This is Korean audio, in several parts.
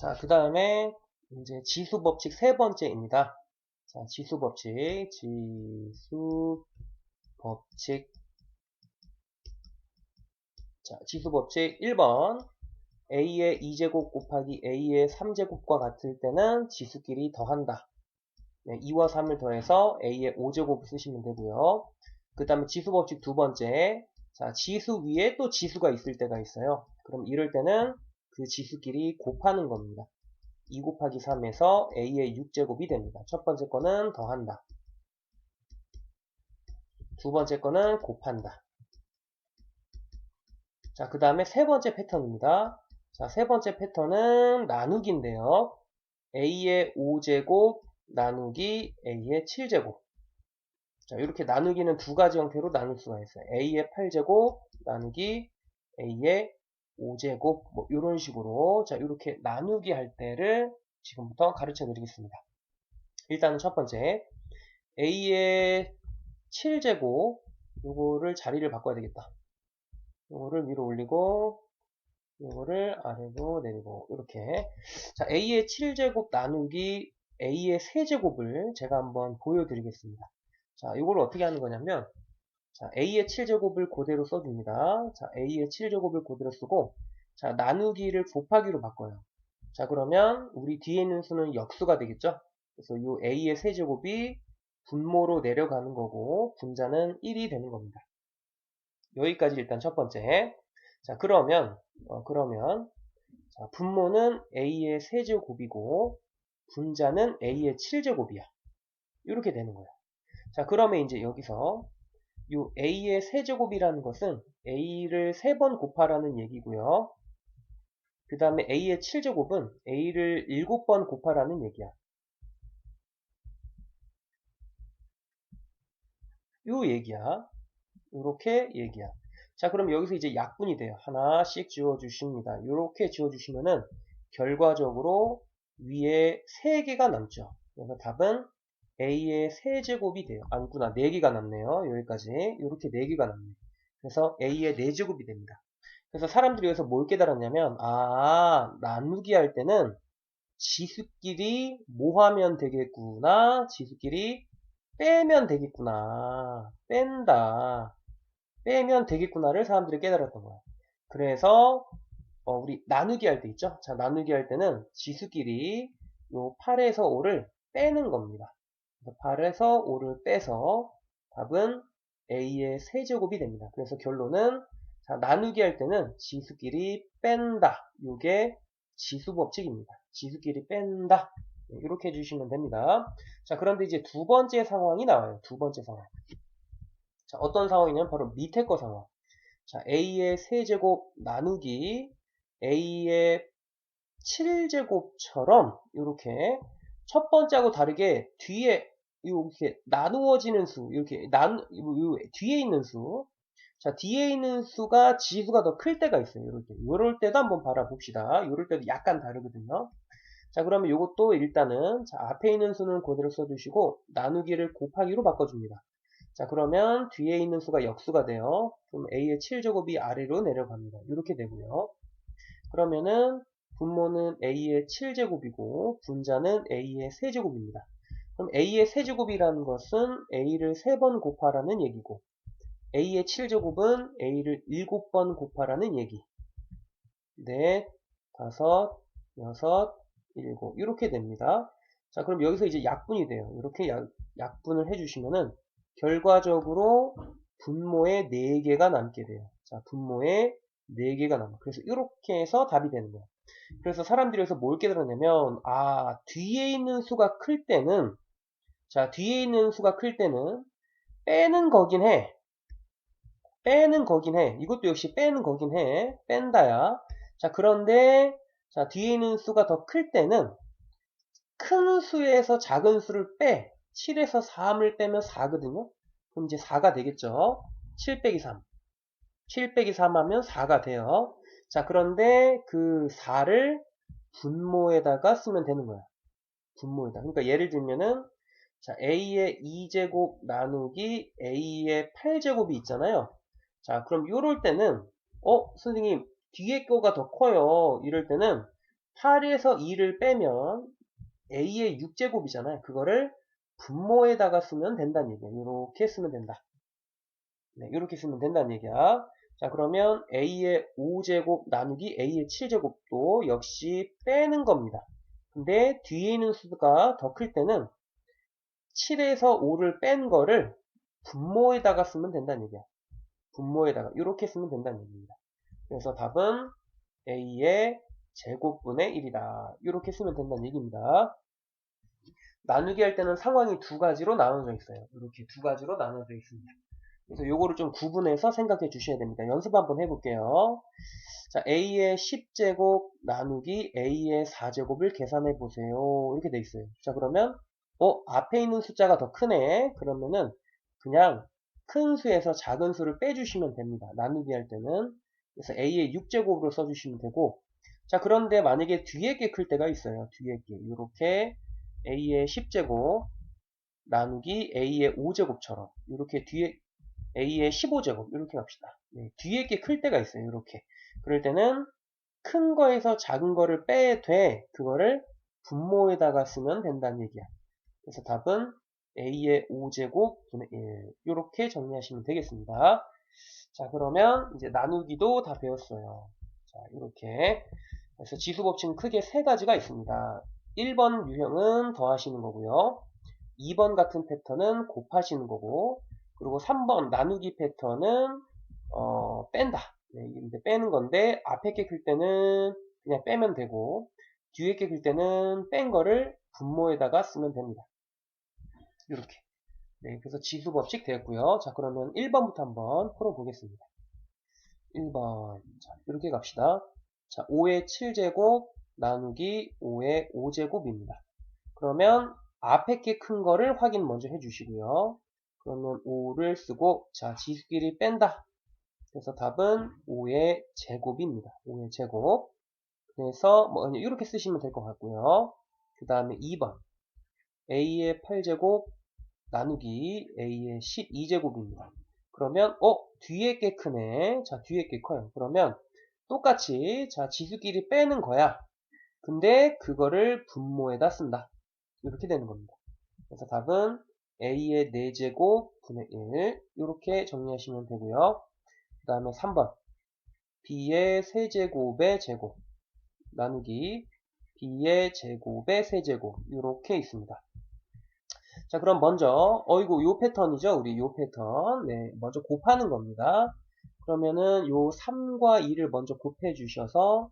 자, 그 다음에 이제 지수법칙 세 번째입니다. 자, 지수법칙. 자, 지수법칙 1번. a의 2제곱 곱하기 a의 3제곱과 같을 때는 지수끼리 더한다. 네, 2와 3을 더해서 a의 5제곱을 쓰시면 되고요. 그 다음에 지수법칙 두 번째. 자, 지수 위에 또 지수가 있을 때가 있어요. 그럼 이럴 때는 그 지수끼리 곱하는 겁니다. 2 곱하기 3에서 a의 6제곱이 됩니다. 첫 번째 거는 더한다. 두 번째 거는 곱한다. 자, 그 다음에 세 번째 패턴입니다. 자, 세 번째 패턴은 나누기인데요. a의 5제곱 나누기 a의 7제곱. 자, 이렇게 나누기는 두 가지 형태로 나눌 수가 있어요. a의 8제곱 나누기 a의 5제곱 뭐 이런 식으로 자, 이렇게 나누기 할 때를 지금부터 가르쳐 드리겠습니다. 일단은 첫 번째 a의 7제곱 요거를 자리를 바꿔야 되겠다. 요거를 위로 올리고 요거를 아래로 내리고 이렇게 자 a의 7제곱 나누기 a의 세제곱을 제가 한번 보여드리겠습니다. 자 이걸 어떻게 하는 거냐면 자 a의 7제곱을 그대로 써줍니다. 자 a의 7제곱을 그대로 쓰고 자 나누기를 곱하기로 바꿔요. 자 그러면 우리 뒤에 있는 수는 역수가 되겠죠. 그래서 이 a의 세제곱이 분모로 내려가는 거고 분자는 1이 되는 겁니다. 여기까지 일단 첫 번째. 자 그러면 자, 분모는 a의 세제곱이고 분자는 a의 7제곱이야. 이렇게 되는 거예요. 자 그러면 이제 여기서 이 a의 세제곱이라는 것은 a를 3번 곱하라는 얘기고요. 그 다음에 a의 7제곱은 a를 7번 곱하라는 얘기야. 요 얘기야. 요렇게 얘기야. 자, 그럼 여기서 이제 약분이 돼요. 하나씩 지워주십니다. 요렇게 지워주시면은 결과적으로 위에 3개가 남죠. 그래서 답은 a의 세제곱이 돼요. 아니구나. 4개가 남네요. 여기까지. 요렇게 4개가 남네요. 그래서 a의 4제곱이 됩니다. 그래서 사람들이 여기서 뭘 깨달았냐면, 나누기 할 때는 지수끼리 뭐 하면 되겠구나. 지수끼리 빼면 되겠구나. 뺀다. 빼면 되겠구나를 사람들이 깨달았던 거야. 그래서 우리 나누기 할 때 있죠? 자, 나누기 할 때는 지수끼리 요 8에서 5를 빼는 겁니다. 8에서 5를 빼서 답은 a의 세제곱이 됩니다. 그래서 결론은 자, 나누기 할 때는 지수끼리 뺀다. 요게 지수법칙입니다. 지수끼리 뺀다. 이렇게 해주시면 됩니다. 자, 그런데 이제 두 번째 상황이 나와요. 두 번째 상황. 자, 어떤 상황이냐면 바로 밑에 거 상황. 자, a의 세제곱 나누기 a의 7제곱처럼 이렇게 첫 번째하고 다르게 뒤에 이렇게 나누어지는 수, 이렇게 뒤에 있는 수. 자, 뒤에 있는 수가 지수가 더 클 때가 있어요. 이럴 때. 이럴 때도 한번 바라봅시다. 이럴 때도 약간 다르거든요. 자, 그러면 이것도 일단은 자, 앞에 있는 수는 그대로 써주시고 나누기를 곱하기로 바꿔줍니다. 자, 그러면 뒤에 있는 수가 역수가 돼요. 그럼 a의 7제곱이 아래로 내려갑니다. 이렇게 되고요. 그러면은 분모는 a의 7제곱이고 분자는 a의 세제곱입니다. 그럼 a의 세제곱이라는 것은 a를 3번 곱하라는 얘기고 a의 7제곱은 a를 7번 곱하라는 얘기. 넷, 다섯, 여섯, 일곱 이렇게 됩니다. 자 그럼 여기서 이제 약분이 돼요. 이렇게 약분을 해주시면은 결과적으로 분모에 4개가 남게 돼요. 자 분모에 4개가 남아. 그래서 이렇게 해서 답이 되는 거예요. 그래서 사람들이 여기서 뭘 깨달았냐면 뒤에 있는 수가 클 때는 자 뒤에 있는 수가 클 때는 빼는 거긴 해. 빼는 거긴 해. 이것도 역시 빼는 거긴 해. 뺀다야. 자, 그런데, 자, 뒤에 있는 수가 더 클 때는 큰 수에서 작은 수를 빼. 7에서 3을 빼면 4거든요. 그럼 이제 4가 되겠죠. 7 빼기 3. 7 빼기 3 하면 4가 돼요. 자, 그런데 그 4를 분모에다가 쓰면 되는 거야. 분모에다. 그러니까 예를 들면은, 자, a의 2제곱 나누기 a의 8제곱이 있잖아요. 자, 그럼 이럴 때는 선생님 뒤에 거가 더 커요. 이럴 때는 8에서 2를 빼면 a의 6제곱이잖아요. 그거를 분모에다가 쓰면 된다는 얘기야. 이렇게 쓰면 된다. 네, 이렇게 쓰면 된다는 얘기야. 자, 그러면 a의 5제곱 나누기 a의 7제곱도 역시 빼는 겁니다. 근데 뒤에 있는 수가 더 클 때는 7에서 5를 뺀 거를 분모에다가 쓰면 된다는 얘기야. 분모에다가 이렇게 쓰면 된다는 얘기입니다. 그래서 답은 a의 제곱분의 1이다. 이렇게 쓰면 된다는 얘기입니다. 나누기 할 때는 상황이 두 가지로 나눠져 있어요. 이렇게 두 가지로 나눠져 있습니다. 그래서 요거를 좀 구분해서 생각해 주셔야 됩니다. 연습 한번 해볼게요. 자, a의 10제곱 나누기 a의 4제곱을 계산해 보세요. 이렇게 돼 있어요. 자, 그러면 앞에 있는 숫자가 더 크네. 그러면은 그냥 큰 수에서 작은 수를 빼주시면 됩니다. 나누기 할 때는. 그래서 a의 6제곱으로 써주시면 되고, 자, 그런데 만약에 뒤에 게 클 때가 있어요. 뒤에 게. 이렇게 a의 10제곱 나누기 a의 5제곱처럼 이렇게 뒤에 a의 15제곱 이렇게 갑시다. 네, 뒤에 게 클 때가 있어요. 이렇게. 그럴 때는 큰 거에서 작은 거를 빼되 그거를 분모에다가 쓰면 된다는 얘기야. 그래서 답은 a의 5제곱 분의 1 이렇게 정리하시면 되겠습니다. 자, 그러면 이제 나누기도 다 배웠어요. 자, 이렇게. 그래서 지수법칙은 크게 세 가지가 있습니다. 1번 유형은 더하시는 거고요. 2번 같은 패턴은 곱하시는 거고, 그리고 3번 나누기 패턴은 뺀다. 네, 이제 빼는 건데 앞에 게 클 때는 그냥 빼면 되고 뒤에 게 클 때는 뺀 거를 분모에다가 쓰면 됩니다. 이렇게. 네, 그래서 지수 법칙 되었고요. 자, 그러면 1번부터 한번 풀어보겠습니다. 1번. 자, 이렇게 갑시다. 자, 5의 7제곱 나누기 5의 5제곱입니다. 그러면 앞에 게 큰 거를 확인 먼저 해주시고요. 그러면 5를 쓰고 자, 지수끼리 뺀다. 그래서 답은 5의 제곱입니다. 5의 제곱. 그래서 뭐 이렇게 쓰시면 될 것 같고요. 그 다음에 2번 a의 8제곱 나누기 a의 12제곱입니다. 그러면 뒤에 게 크네. 자, 뒤에 게 커요. 그러면 똑같이 자, 지수끼리 빼는 거야. 근데 그거를 분모에다 쓴다. 이렇게 되는 겁니다. 그래서 답은 a의 4제곱 분의 1 이렇게 정리하시면 되고요. 그 다음에 3번 b의 세제곱의 제곱 나누기 b의 제곱의 세제곱 이렇게 있습니다. 자, 그럼 먼저 이거 요 패턴이죠. 우리 요 패턴. 네, 먼저 곱하는 겁니다. 그러면은 요 3과 2를 먼저 곱해 주셔서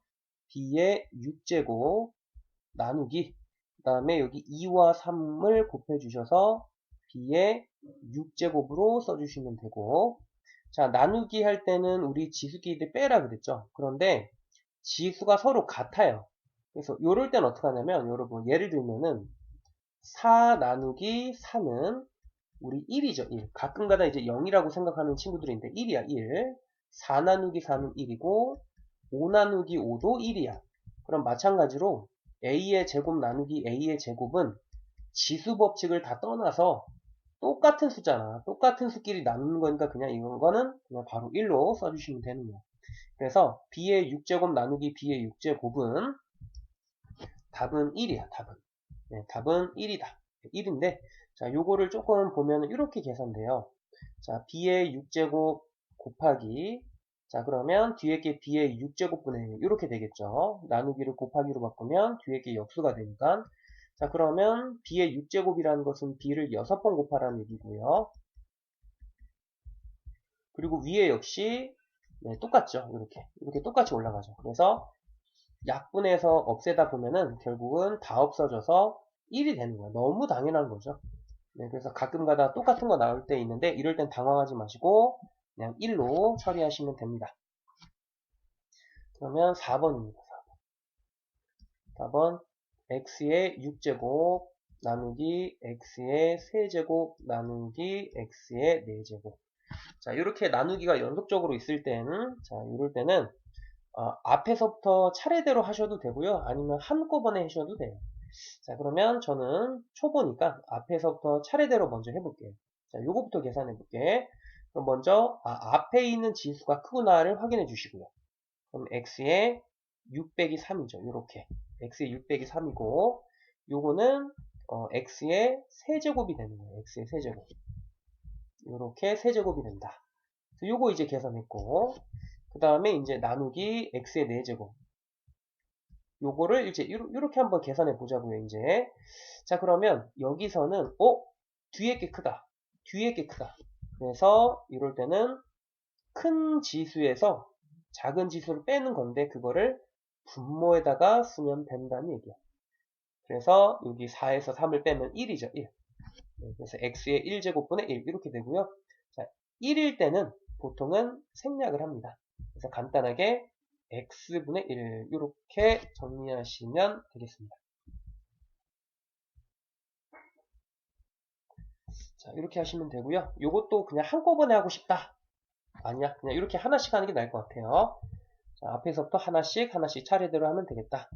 b의 6제곱 나누기 그 다음에 여기 2와 3을 곱해 주셔서 b의 6제곱으로 써주시면 되고 자, 나누기 할 때는 우리 지수끼리 빼라 그랬죠. 그런데 지수가 서로 같아요. 그래서 요럴 땐 어떻게 하냐면 여러분 예를 들면은 4 나누기 4는 우리 1이죠. 1. 가끔가다 이제 0이라고 생각하는 친구들이 있는데 1이야. 1. 4 나누기 4는 1이고 5 나누기 5도 1이야. 그럼 마찬가지로 a의 제곱 나누기 a의 제곱은 지수 법칙을 다 떠나서 똑같은 숫자나 똑같은 수끼리 나누는 거니까 그냥 이런 거는 그냥 바로 1로 써주시면 되는 거예요. 그래서 b의 6제곱 나누기 b의 6제곱은 답은 1이야. 답은. 네, 답은 1이다. 1인데 자, 요거를 조금 보면 이렇게 계산돼요. 자, b의 6제곱 곱하기 자, 그러면 뒤에 게 b의 6제곱분의 1 이렇게 되겠죠. 나누기를 곱하기로 바꾸면 뒤에 게 역수가 되니까 자, 그러면 b의 6제곱이라는 것은 b를 6번 곱하라는 얘기고요. 그리고 위에 역시 네, 똑같죠. 이렇게 똑같이 올라가죠. 그래서 약분해서 없애다 보면은 결국은 다 없어져서 1이 되는 거예요. 너무 당연한 거죠. 네, 그래서 가끔가다 똑같은 거 나올 때 있는데 이럴 땐 당황하지 마시고 그냥 1로 처리하시면 됩니다. 그러면 4번입니다. 4번 x의 6제곱 나누기 x의 세제곱 나누기 x의 4제곱 자, 이렇게 나누기가 연속적으로 있을 때는 자, 이럴 때는 앞에서부터 차례대로 하셔도 되고요. 아니면 한꺼번에 하셔도 돼요. 자, 그러면 저는 초보니까 앞에서부터 차례대로 먼저 해볼게요. 자, 요거부터 계산해 볼게. 그럼 먼저 앞에 있는 지수가 크구나를 확인해 주시고요. 그럼 x의 6 빼기 3이죠. 이렇게. x의 6 빼기 3이고 요거는 x의 세제곱이 되는 거예요. x의 세제곱. 요렇게 세제곱이 된다. 요거 이제 계산했고 그 다음에 이제 나누기 x의 4제곱. 요거를 이제 요렇게 한번 계산해 보자고요, 이제. 자, 그러면 여기서는 뒤에 게 크다. 뒤에 게 크다. 그래서 이럴 때는 큰 지수에서 작은 지수를 빼는 건데 그거를 분모에다가 쓰면 된다는 얘기야. 그래서 여기 4에서 3을 빼면 1이죠. 1. 그래서 x의 1제곱분의 1 이렇게 되고요. 자, 1일 때는 보통은 생략을 합니다. 그래서 간단하게 x분의 1 이렇게 정리하시면 되겠습니다. 자, 이렇게 하시면 되고요. 요것도 그냥 한꺼번에 하고 싶다. 아니야. 그냥 이렇게 하나씩 하는 게 나을 것 같아요. 자, 앞에서부터 하나씩 차례대로 하면 되겠다.